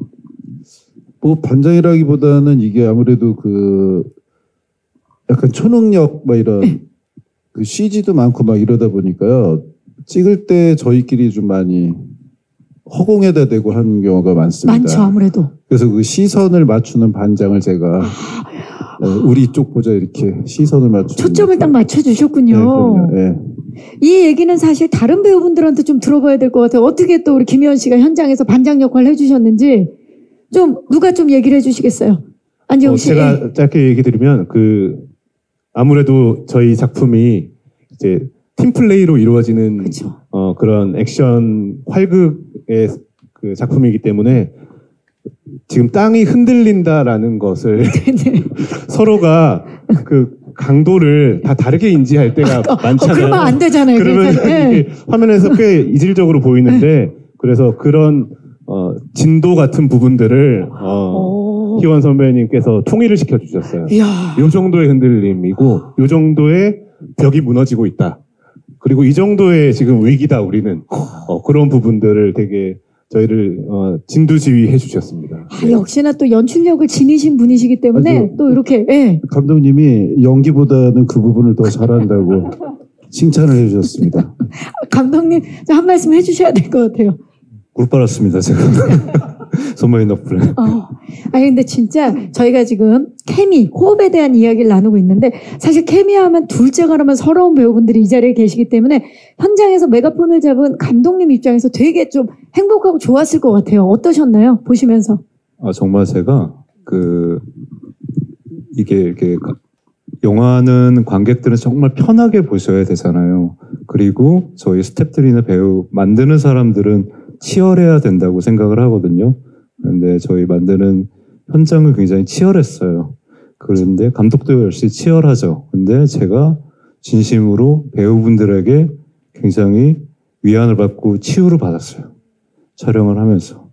뭐 반장이라기보다는 이게 아무래도 그 약간 초능력 막 이런 그 CG도 많고 막 이러다 보니까요. 찍을 때 저희끼리 좀 많이 허공에다 대고 하는 경우가 많습니다. 많죠, 아무래도. 그래서 그 시선을 맞추는 반장을 제가 우리 쪽 보자 이렇게 시선을 맞추는 초점을 딱 맞춰주셨군요. 네, 그럼요. 네. 이 얘기는 사실 다른 배우분들한테 좀 들어봐야 될 것 같아요. 어떻게 또 우리 김희원 씨가 현장에서 반장 역할을 해주셨는지 좀 누가 좀 얘기를 해주시겠어요? 안재홍 씨. 제가 짧게 얘기 드리면 아무래도 저희 작품이 이제 팀플레이로 이루어지는 그쵸. 그런 액션 활극의 그 작품이기 때문에 지금 땅이 흔들린다라는 것을 서로가 그 강도를 다 다르게 인지할 때가 많잖아요. 그러면 안 되잖아요. 그러면 그러니까, 이게 화면에서 꽤 이질적으로 보이는데 그래서 그런 진도 같은 부분들을 희원 선배님께서 통일을 시켜주셨어요. 이야. 이 정도의 흔들림이고 이 정도의 벽이 무너지고 있다. 그리고 이 정도의 지금 위기다 우리는 그런 부분들을 되게 저희를 진두지휘해 주셨습니다. 역시나 또 연출력을 지니신 분이시기 때문에 또 이렇게 감독님이 연기보다는 그 부분을 더 잘한다고 칭찬을 해주셨습니다. 감독님 한 말씀 해주셔야 될 것 같아요. 꿀 빨았습니다, 제가. 선배님 덕분에. 아니 근데 진짜 저희가 지금 케미, 호흡에 대한 이야기를 나누고 있는데 사실 케미하면 둘째가라면 서러운 배우분들이 이 자리에 계시기 때문에 현장에서 메가폰을 잡은 감독님 입장에서 되게 좀 행복하고 좋았을 것 같아요. 어떠셨나요? 보시면서. 정말 제가 이게 이렇게 영화는 관객들은 정말 편하게 보셔야 되잖아요. 그리고 저희 스태프들이나 배우 만드는 사람들은 치열해야 된다고 생각을 하거든요. 그런데 저희 만드는 현장은 굉장히 치열했어요. 그런데 감독도 역시 치열하죠. 근데 제가 진심으로 배우분들에게 굉장히 위안을 받고 치유를 받았어요. 촬영을 하면서.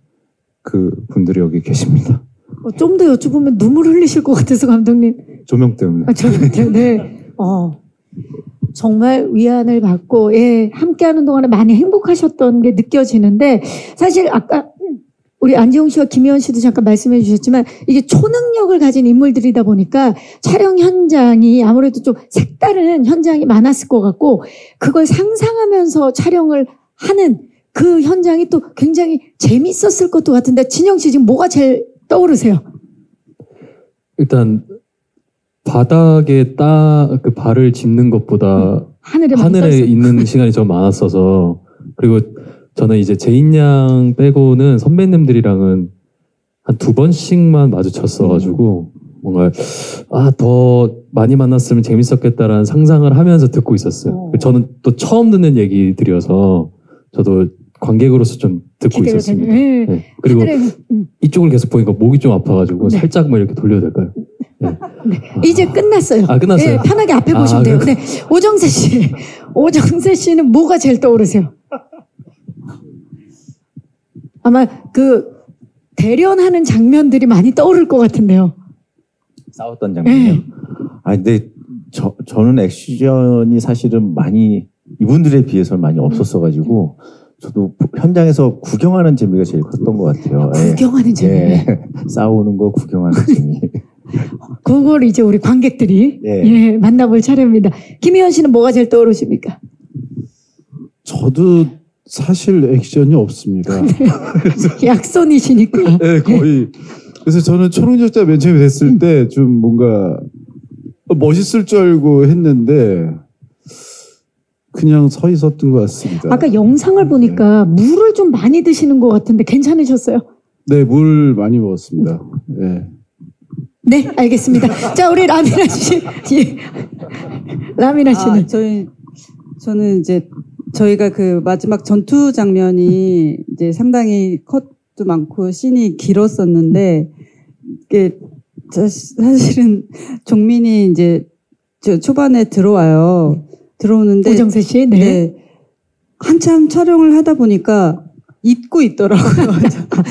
그 분들이 여기 계십니다. 좀 더 여쭤보면 눈물 흘리실 것 같아서 감독님. 조명 때문에. 조명 때문에. 정말 위안을 받고 함께하는 동안에 많이 행복하셨던 게 느껴지는데 사실 아까 우리 안재홍 씨와 김희원 씨도 잠깐 말씀해 주셨지만 이게 초능력을 가진 인물들이다 보니까 촬영 현장이 아무래도 좀 색다른 현장이 많았을 것 같고 그걸 상상하면서 촬영을 하는 그 현장이 또 굉장히 재밌었을 것도 같은데 진영 씨 지금 뭐가 제일 떠오르세요? 일단 바닥에 그 발을 짚는 것보다 하늘에 있는 시간이 좀 많았어서 그리고 저는 이제 제인 양 빼고는 선배님들이랑은 한 2번씩만 마주쳤어가지고 뭔가 더 많이 만났으면 재밌었겠다라는 상상을 하면서 듣고 있었어요. 저는 또 처음 듣는 얘기들이어서 저도 관객으로서 좀 듣고 있었습니다. 네. 그리고 이쪽을 계속 보니까 목이 좀 아파가지고 살짝만 이렇게 돌려도 될까요? 네. 이제 끝났어요. 끝났어요? 편하게 앞에 보시면 돼요. 네. 오정세 씨는 뭐가 제일 떠오르세요? 아마 그 대련하는 장면들이 많이 떠오를 것 같은데요. 싸웠던 장면이요? 근데 저는 액션이 사실은 많이 이분들에 비해서는 많이 없었어가지고 저도 현장에서 구경하는 재미가 제일 컸던 것 같아요. 구경하는 재미. 싸우는 거 구경하는 재미. 그걸 이제 우리 관객들이 만나볼 차례입니다. 김희원 씨는 뭐가 제일 떠오르십니까? 저도 사실 액션이 없습니다. 약손이시니까. 네, 거의. 그래서 저는 초능력자 맨 처음에 됐을 때 좀 뭔가 멋있을 줄 알고 했는데 그냥 서 있었던 것 같습니다. 아까 영상을 보니까 물을 좀 많이 드시는 것 같은데 괜찮으셨어요? 네, 물 많이 먹었습니다. 네. 네, 알겠습니다. 자, 우리 라미나 씨. 라미나 씨는. 저는 이제 저희가 그 마지막 전투 장면이 이제 상당히 컷도 많고 씬이 길었었는데 이게 사실은 종민이 이제 초반에 들어와요. 들어오는데 오정세 씨, 네. 네. 한참 촬영을 하다 보니까 잊고 있더라고요.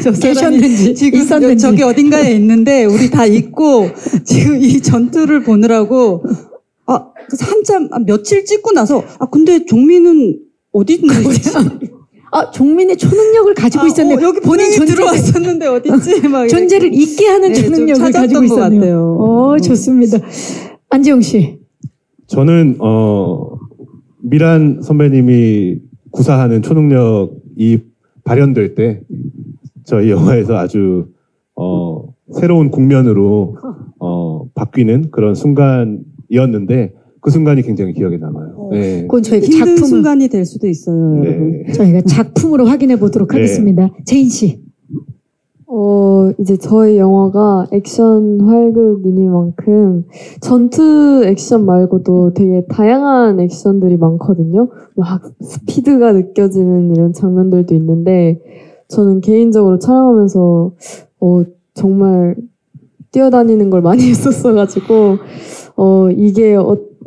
저 사람이 계셨는지 지금 있었는지. 저기 어딘가에 있는데 우리 다 잊고 지금 이 전투를 보느라고 그래서 한참 며칠 찍고 나서 근데 종민은 어디 있는지 종민의 초능력을 가지고 있었네요. 여기 본인이 들어왔었는데 어딨지? 막 존재를 잊게 하는 초능력을 가지고 있었네요. 좋습니다. 안재용 씨. 저는 미란 선배님이 구사하는 초능력이 발현될 때 저희 영화에서 아주 새로운 국면으로 바뀌는 그런 순간이었는데 그 순간이 굉장히 기억에 남아요. 네. 그건 저희가 힘든 작품을 순간이 될 수도 있어요. 네. 여러분. 저희가 작품으로 확인해 보도록 네. 하겠습니다. 제인 씨. 이제 저희 영화가 액션 활극이니만큼 전투 액션 말고도 되게 다양한 액션들이 많거든요. 막 스피드가 느껴지는 이런 장면들도 있는데 저는 개인적으로 촬영하면서 정말 뛰어다니는 걸 많이 했었어가지고 이게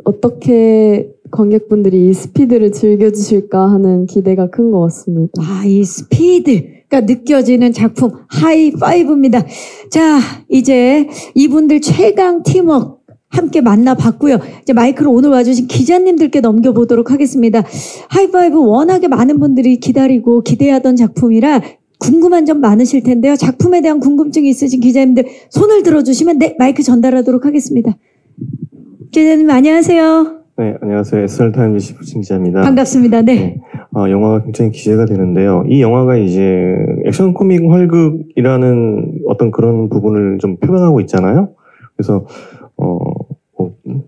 어떻게 관객분들이 이 스피드를 즐겨주실까 하는 기대가 큰 것 같습니다. 이 스피드가 느껴지는 작품 하이파이브입니다. 자, 이제 이분들 최강 팀워크 함께 만나봤고요. 이제 마이크를 오늘 와주신 기자님들께 넘겨보도록 하겠습니다. 하이파이브 워낙에 많은 분들이 기다리고 기대하던 작품이라 궁금한 점 많으실 텐데요. 작품에 대한 궁금증이 있으신 기자님들 손을 들어주시면 마이크 전달하도록 하겠습니다. 기자님 안녕하세요. 네, 안녕하세요. SR타임즈 부친 기자입니다. 반갑습니다. 네. 영화가 굉장히 기대가 되는데요. 이 영화가 이제 액션 코믹 활극이라는 어떤 그런 부분을 좀 표방하고 있잖아요. 그래서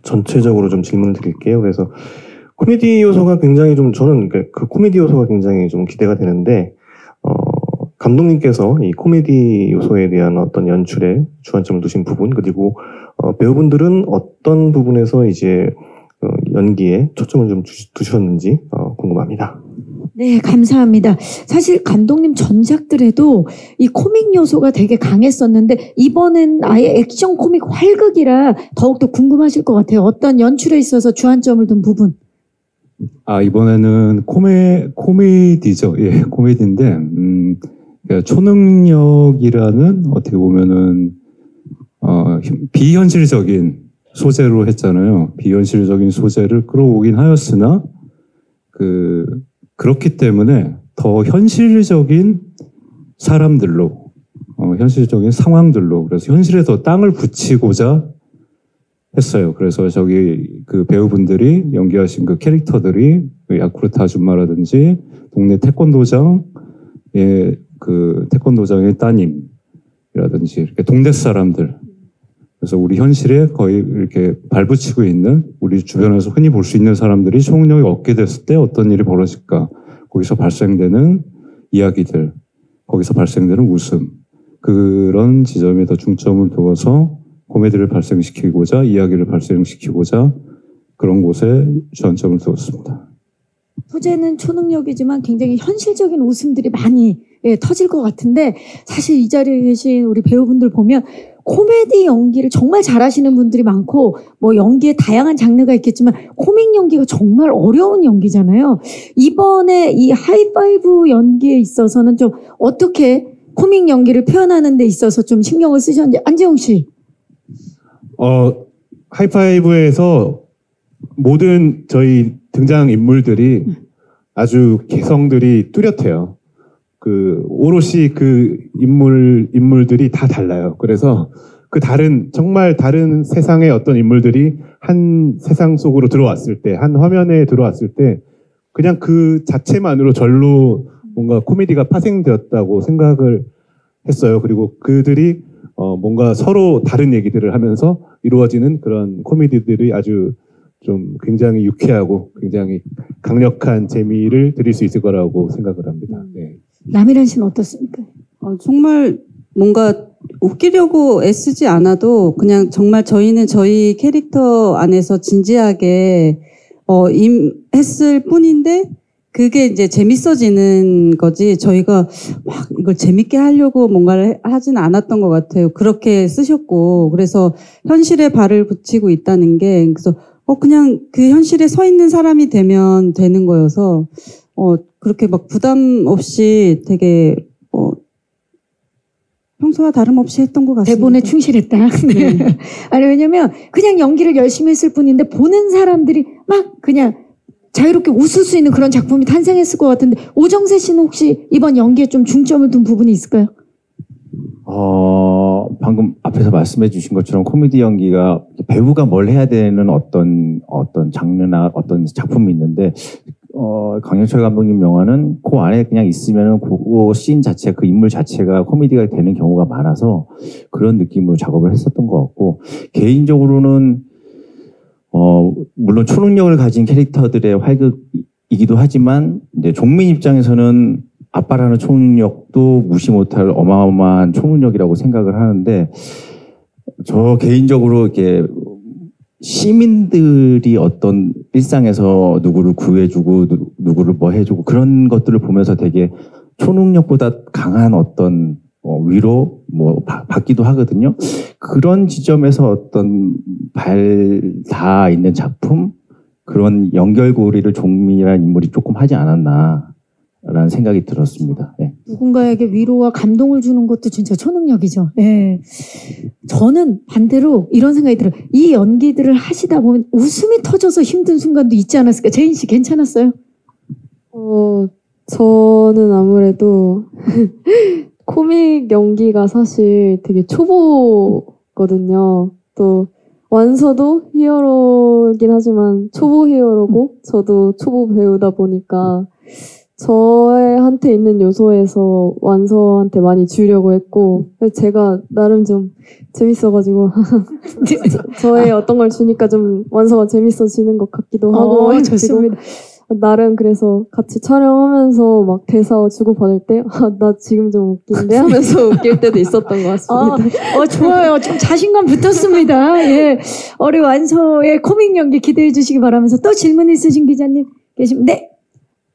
전체적으로 좀 질문을 드릴게요. 그래서 코미디 요소가 굉장히 좀 저는 그 코미디 요소가 굉장히 좀 기대가 되는데 감독님께서 이 코미디 요소에 대한 어떤 연출에 주안점을 두신 부분 그리고 배우분들은 어떤 부분에서 이제 연기에 초점을 좀 두셨는지 궁금합니다. 네, 감사합니다. 사실 감독님 전작들에도 이 코믹 요소가 되게 강했었는데 이번엔 아예 액션 코믹 활극이라 더욱더 궁금하실 것 같아요. 어떤 연출에 있어서 주안점을 둔 부분. 이번에는 코미디죠. 예, 코미디인데 그러니까 초능력이라는 어떻게 보면은 비현실적인 소재로 했잖아요. 비현실적인 소재를 끌어오긴 하였으나 그렇기 때문에 더 현실적인 사람들로 현실적인 상황들로 그래서 현실에 더 땅을 붙이고자 했어요. 그래서 그 배우분들이 연기하신 그 캐릭터들이 야쿠르트 아줌마라든지 동네 태권도장의 그 태권도장의 따님이라든지 이렇게 동네 사람들 그래서 우리 현실에 거의 이렇게 발붙이고 있는 우리 주변에서 흔히 볼 수 있는 사람들이 초능력을 얻게 됐을 때 어떤 일이 벌어질까? 거기서 발생되는 이야기들, 거기서 발생되는 웃음 그런 지점에 더 중점을 두어서 코미디를 발생시키고자 이야기를 발생시키고자 그런 곳에 주안점을 두었습니다. 소재는 초능력이지만 굉장히 현실적인 웃음들이 많이 터질 것 같은데 사실 이 자리에 계신 우리 배우분들 보면 코미디 연기를 정말 잘하시는 분들이 많고 뭐 연기에 다양한 장르가 있겠지만 코믹 연기가 정말 어려운 연기잖아요. 이번에 이 하이파이브 연기에 있어서는 좀 어떻게 코믹 연기를 표현하는 데 있어서 좀 신경을 쓰셨는지 안재용 씨. 하이파이브에서 모든 저희 등장 인물들이 아주 개성들이 뚜렷해요. 오롯이 그 인물들이 다 달라요. 그래서 정말 다른 세상의 어떤 인물들이 한 세상 속으로 들어왔을 때, 한 화면에 들어왔을 때, 그냥 그 자체만으로 절로 뭔가 코미디가 파생되었다고 생각을 했어요. 그리고 그들이 뭔가 서로 다른 얘기들을 하면서 이루어지는 그런 코미디들이 아주 좀 굉장히 유쾌하고 굉장히 강력한 재미를 드릴 수 있을 거라고 생각을 합니다. 네. 남일한 씨는 어떻습니까? 정말 뭔가 웃기려고 애쓰지 않아도 그냥 정말 저희는 저희 캐릭터 안에서 진지하게 했을 뿐인데 그게 이제 재밌어지는 거지 저희가 막 이걸 재밌게 하려고 뭔가를 하진 않았던 것 같아요. 그렇게 쓰셨고 그래서 현실에 발을 붙이고 있다는 게 그래서 그냥 그 현실에 서 있는 사람이 되면 되는 거여서 그렇게 막 부담 없이 되게 평소와 다름없이 했던 것 같습니다. 대본에 충실했다. 네. 아니 왜냐면 그냥 연기를 열심히 했을 뿐인데 보는 사람들이 막 그냥 자유롭게 웃을 수 있는 그런 작품이 탄생했을 것 같은데 오정세 씨는 혹시 이번 연기에 좀 중점을 둔 부분이 있을까요? 방금 앞에서 말씀해 주신 것처럼 코미디 연기가 배우가 뭘 해야 되는 어떤 장르나 어떤 작품이 있는데 강영철 감독님 영화는 그 안에 그냥 있으면은 그 씬 자체, 그 인물 자체가 코미디가 되는 경우가 많아서 그런 느낌으로 작업을 했었던 것 같고 개인적으로는 물론 초능력을 가진 캐릭터들의 활극이기도 하지만 이제 종민 입장에서는 아빠라는 초능력도 무시 못할 어마어마한 초능력이라고 생각을 하는데 저 개인적으로 이렇게 시민들이 어떤 일상에서 누구를 구해주고 누구를 뭐 해주고 그런 것들을 보면서 되게 초능력보다 강한 어떤 위로 받기도 하거든요. 그런 지점에서 어떤 닿아 있는 작품 그런 연결고리를 종민이라는 인물이 조금 하지 않았나라는 생각이 들었습니다. 네. 누군가에게 위로와 감동을 주는 것도 진짜 초능력이죠. 네. 저는 반대로 이런 생각이 들어요. 이 연기들을 하시다 보면 웃음이 터져서 힘든 순간도 있지 않았을까? 제인 씨 괜찮았어요? 저는 아무래도 코믹 연기가 사실 되게 초보거든요. 또 완서도 히어로긴 하지만 초보 히어로고 저도 초보 배우다 보니까 저한테 있는 요소에서 완서한테 많이 주려고 했고 제가 나름 좀 재밌어가지고 저의 어떤 걸 주니까 좀 완서가 재밌어지는 것 같기도 하고 좋습니다. 나름 그래서 같이 촬영하면서 막 대사 주고받을 때 나 지금 좀 웃긴데 하면서 웃길 때도 있었던 것 같습니다. 좋아요. 좀 자신감 붙었습니다. 예. 우리 완서의 코믹 연기 기대해 주시기 바라면서 또 질문 있으신 기자님 계시면 네.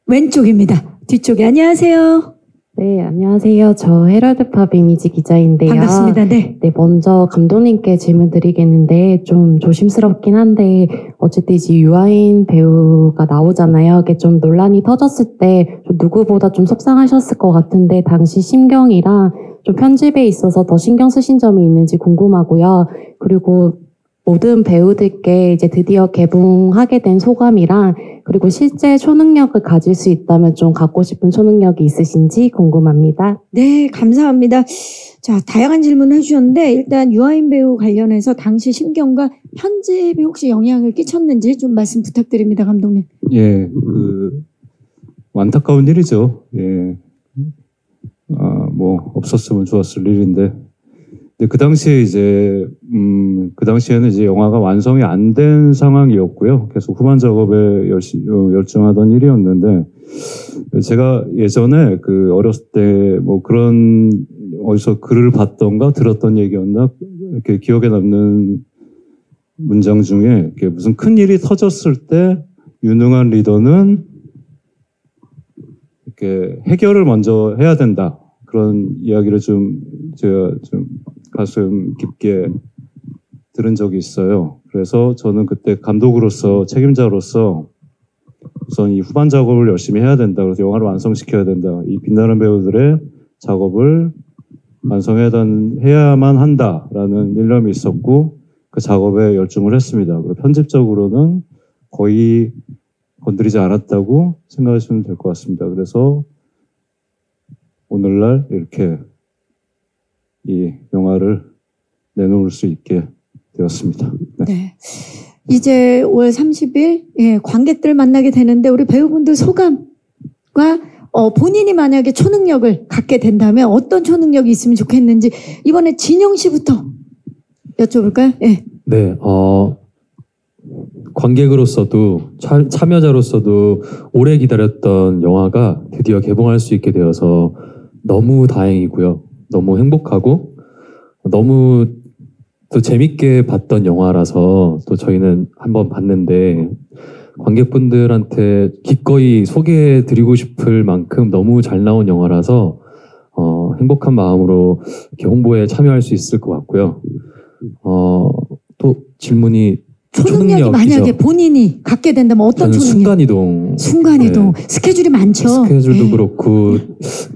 왼쪽입니다. 뒤쪽에 안녕하세요. 네, 안녕하세요. 저 헤럴드팝 이미지 기자인데요. 반갑습니다. 네. 네, 먼저 감독님께 질문 드리겠는데 좀 조심스럽긴 한데 어쨌든 이제 유아인 배우가 나오잖아요. 그게 좀 논란이 터졌을 때 좀 누구보다 좀 속상하셨을 것 같은데 당시 심경이랑 좀 편집에 있어서 더 신경 쓰신 점이 있는지 궁금하고요. 그리고 모든 배우들께 이제 드디어 개봉하게 된 소감이랑 그리고 실제 초능력을 가질 수 있다면 좀 갖고 싶은 초능력이 있으신지 궁금합니다. 네, 감사합니다. 자, 다양한 질문을 해주셨는데 일단 유아인 배우 관련해서 당시 심경과 편집이 혹시 영향을 끼쳤는지 좀 말씀 부탁드립니다, 감독님. 예, 안타까운 일이죠. 예, 없었으면 좋았을 일인데. 근데 그 당시에 이제 그 당시에는 이제 영화가 완성이 안 된 상황이었고요. 계속 후반 작업에 열중하던 일이었는데 제가 예전에 어렸을 때 그런 어디서 글을 봤던가 들었던 얘기였나 이렇게 기억에 남는 문장 중에 무슨 큰 일이 터졌을 때 유능한 리더는 이렇게 해결을 먼저 해야 된다. 그런 이야기를 제가 가슴 깊게 들은 적이 있어요. 그래서 저는 그때 감독으로서 책임자로서 우선 이 후반 작업을 열심히 해야 된다. 그래서 영화를 완성시켜야 된다. 이 빛나는 배우들의 작업을 완성해야만 한다라는 일념이 있었고 그 작업에 열중을 했습니다. 그리고 편집적으로는 거의 건드리지 않았다고 생각하시면 될 것 같습니다. 그래서 오늘날 이렇게 이 영화를 내놓을 수 있게 되었습니다. 네. 네. 이제 5월 30일 관객들 만나게 되는데 우리 배우분들 소감과 본인이 만약에 초능력을 갖게 된다면 어떤 초능력이 있으면 좋겠는지 이번에 진영 씨부터 여쭤볼까요? 네. 네. 관객으로서도 참여자로서도 오래 기다렸던 영화가 드디어 개봉할 수 있게 되어서 너무 다행이고요. 너무 행복하고 너무 또 재밌게 봤던 영화라서 또 저희는 한번 봤는데 관객분들한테 기꺼이 소개해드리고 싶을 만큼 너무 잘 나온 영화라서 행복한 마음으로 이렇게 홍보에 참여할 수 있을 것 같고요. 또 질문이 초 초능력이 초능력이죠. 만약에 본인이 갖게 된다면 어떤 저는 초능력? 순간이동. 순간이동. 네. 스케줄이 많죠. 스케줄도 네. 그렇고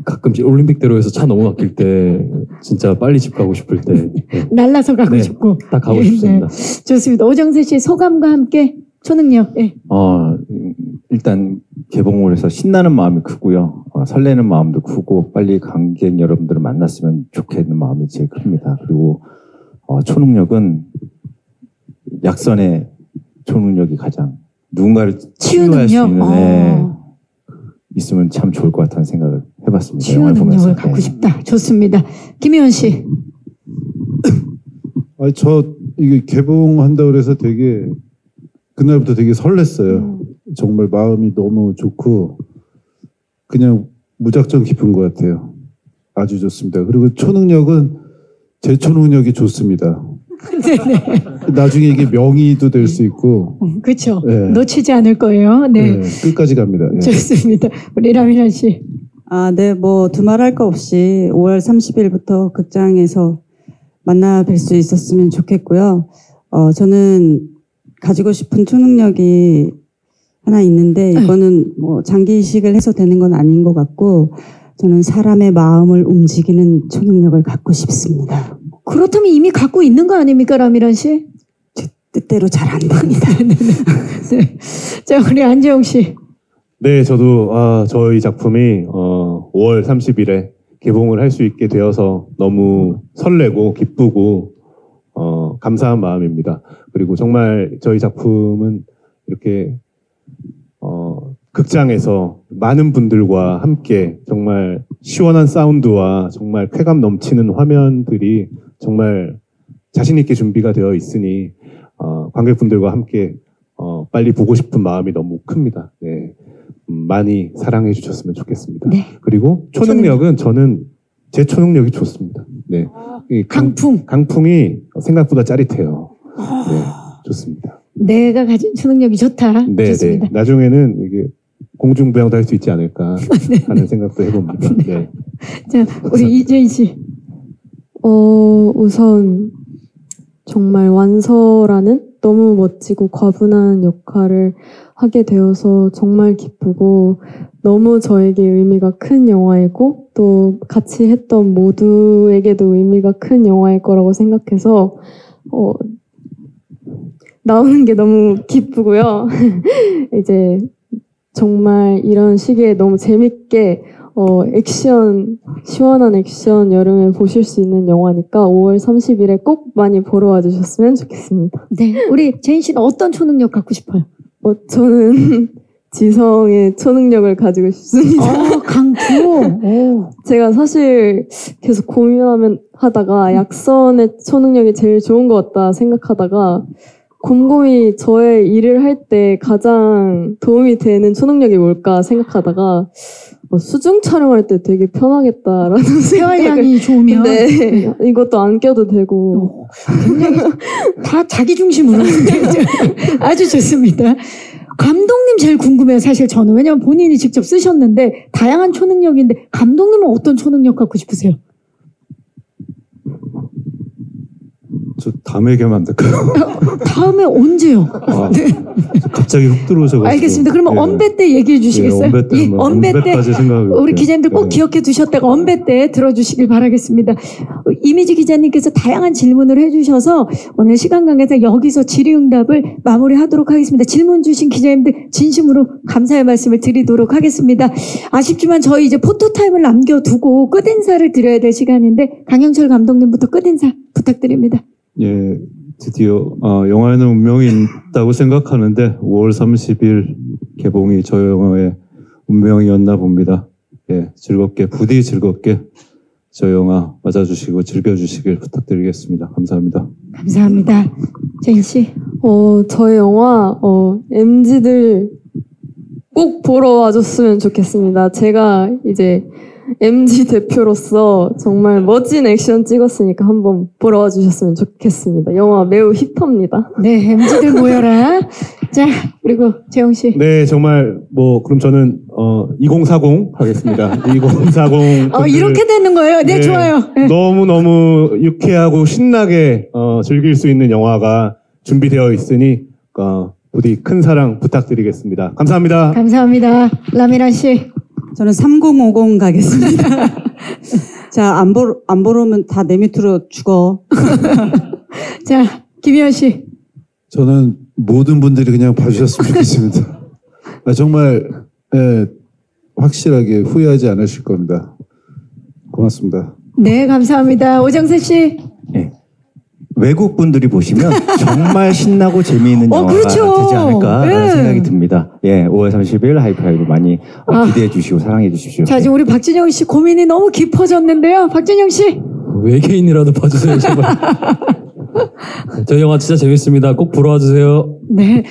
가끔씩 올림픽대로에서 차 너무 막힐 때 진짜 빨리 집 가고 싶을 때 날라서 가고 네. 싶고. 딱 가고 네, 싶습니다. 네. 좋습니다. 오정세 씨 소감과 함께 초능력. 예. 일단 개봉을 해서 신나는 마음이 크고요. 설레는 마음도 크고 빨리 관객 여러분들을 만났으면 좋겠는 마음이 제일 큽니다. 그리고 초능력은 약선의 초능력이 가장 누군가를 치유할 수 있는 있으면 참 좋을 것 같다는 생각을 해봤습니다. 치유 영화를 능력을 보면서. 갖고 네. 싶다. 좋습니다. 김희원 씨. 아니, 이게 개봉한다 그래서 되게 그날부터 되게 설렜어요. 정말 마음이 너무 좋고 그냥 무작정 기쁜 것 같아요. 아주 좋습니다. 그리고 초능력은 제 초능력이 좋습니다. 네네. 나중에 이게 명의도 될 수 있고. 그렇죠. 네. 놓치지 않을 거예요. 네. 네, 끝까지 갑니다. 네. 좋습니다. 우리 라미란 씨. 네, 뭐 두말할 거 없이 5월 30일부터 극장에서 만나 뵐 수 있었으면 좋겠고요. 저는 가지고 싶은 초능력이 하나 있는데 이거는 뭐 장기 이식을 해서 되는 건 아닌 것 같고 저는 사람의 마음을 움직이는 초능력을 갖고 싶습니다. 그렇다면 이미 갖고 있는 거 아닙니까, 라미란 씨? 제 뜻대로 잘 안 됩니다. 네. 자, 우리 안재홍 씨. 네, 저도 저희 작품이 5월 30일에 개봉을 할 수 있게 되어서 너무 설레고 기쁘고 감사한 마음입니다. 그리고 정말 저희 작품은 이렇게 극장에서 많은 분들과 함께 정말 시원한 사운드와 정말 쾌감 넘치는 화면들이 정말 자신 있게 준비가 되어 있으니 관객분들과 함께 빨리 보고 싶은 마음이 너무 큽니다. 네. 많이 사랑해 주셨으면 좋겠습니다. 네. 그리고 초능력은 저는 제 초능력이 좋습니다. 네. 이 강풍이 생각보다 짜릿해요. 네. 좋습니다. 내가 가진 초능력이 좋다. 네, 좋습니다. 네. 나중에는 이게 공중부양도 할 수 있지 않을까 하는 생각도 해봅니다. 네. 자, 우리 이재인 씨. 우선 정말 완서라는 너무 멋지고 과분한 역할을 하게 되어서 정말 기쁘고 너무 저에게 의미가 큰 영화이고 또 같이 했던 모두에게도 의미가 큰 영화일 거라고 생각해서 나오는 게 너무 기쁘고요. 이제 정말 이런 시기에 너무 재밌게 시원한 액션 여름에 보실 수 있는 영화니까 5월 30일에 꼭 많이 보러 와주셨으면 좋겠습니다. 네, 우리 제인 씨는 어떤 초능력 갖고 싶어요? 저는 지성의 초능력을 가지고 싶습니다. 강투. 제가 사실 계속 고민하다가 약선의 초능력이 제일 좋은 것 같다 생각하다가 곰곰이 저의 일을 할 때 가장 도움이 되는 초능력이 뭘까 생각하다가 수중 촬영할 때 되게 편하겠다라는 폐활량이 좋으면 네, 이것도 안 껴도 되고 굉장히 다 자기 중심으로 아주 좋습니다. 감독님 제일 궁금해요. 사실 저는 왜냐면 본인이 직접 쓰셨는데 다양한 초능력인데 감독님은 어떤 초능력 갖고 싶으세요? 저 다음에 얘기하면 안 될까요? 다음에 언제요? 네. 갑자기 훅 들어오셔가지고. 알겠습니다. 그러면 언배 때 얘기해 주시겠어요? 언배 때, 언배까지 생각해볼게요. 우리 기자님들 꼭 기억해 두셨다가 언배 때 들어주시길 바라겠습니다. 이미지 기자님께서 다양한 질문을 해주셔서 오늘 시간 관계상 여기서 질의응답을 마무리하도록 하겠습니다. 질문 주신 기자님들 진심으로 감사의 말씀을 드리도록 하겠습니다. 아쉽지만 저희 이제 포토타임을 남겨두고 끝인사를 드려야 될 시간인데 강영철 감독님부터 끝인사 부탁드립니다. 예, 드디어 영화에는 운명이 있다고 생각하는데 5월 30일 개봉이 저 영화의 운명이었나 봅니다. 예, 부디 즐겁게 저 영화 맞아주시고 즐겨주시길 부탁드리겠습니다. 감사합니다. 감사합니다. 제인 씨. 저희 영화 MZ들 꼭 보러 와줬으면 좋겠습니다. 제가 이제 MZ 대표로서 정말 멋진 액션 찍었으니까 한번 보러 와주셨으면 좋겠습니다. 영화 매우 힙합니다. 네, MZ들 모여라. 자, 그리고 재영 씨. 네, 정말 그럼 저는 2040 하겠습니다. 2040 이렇게 되는 거예요? 네, 좋아요. 네. 너무너무 유쾌하고 신나게 즐길 수 있는 영화가 준비되어 있으니 부디 큰 사랑 부탁드리겠습니다. 감사합니다. 감사합니다. 라미란 씨. 저는 3050 가겠습니다. 자, 안 보러 오면 다 내 밑으로 죽어. 자, 김희연 씨. 저는 모든 분들이 그냥 봐주셨으면 좋겠습니다. 정말 확실하게 후회하지 않으실 겁니다. 고맙습니다. 네, 감사합니다. 오정세 씨. 네. 외국 분들이 보시면 정말 신나고 재미있는 영화가 그렇죠. 되지 않을까라는 네. 생각이 듭니다. 예, 5월 30일 하이파이브 많이 기대해 주시고 사랑해 주십시오. 자, 지금 우리 박진영 씨 고민이 너무 깊어졌는데요. 박진영 씨. 외계인이라도 봐주세요, 제발. 저 영화 진짜 재밌습니다. 꼭 보러 와주세요. 네.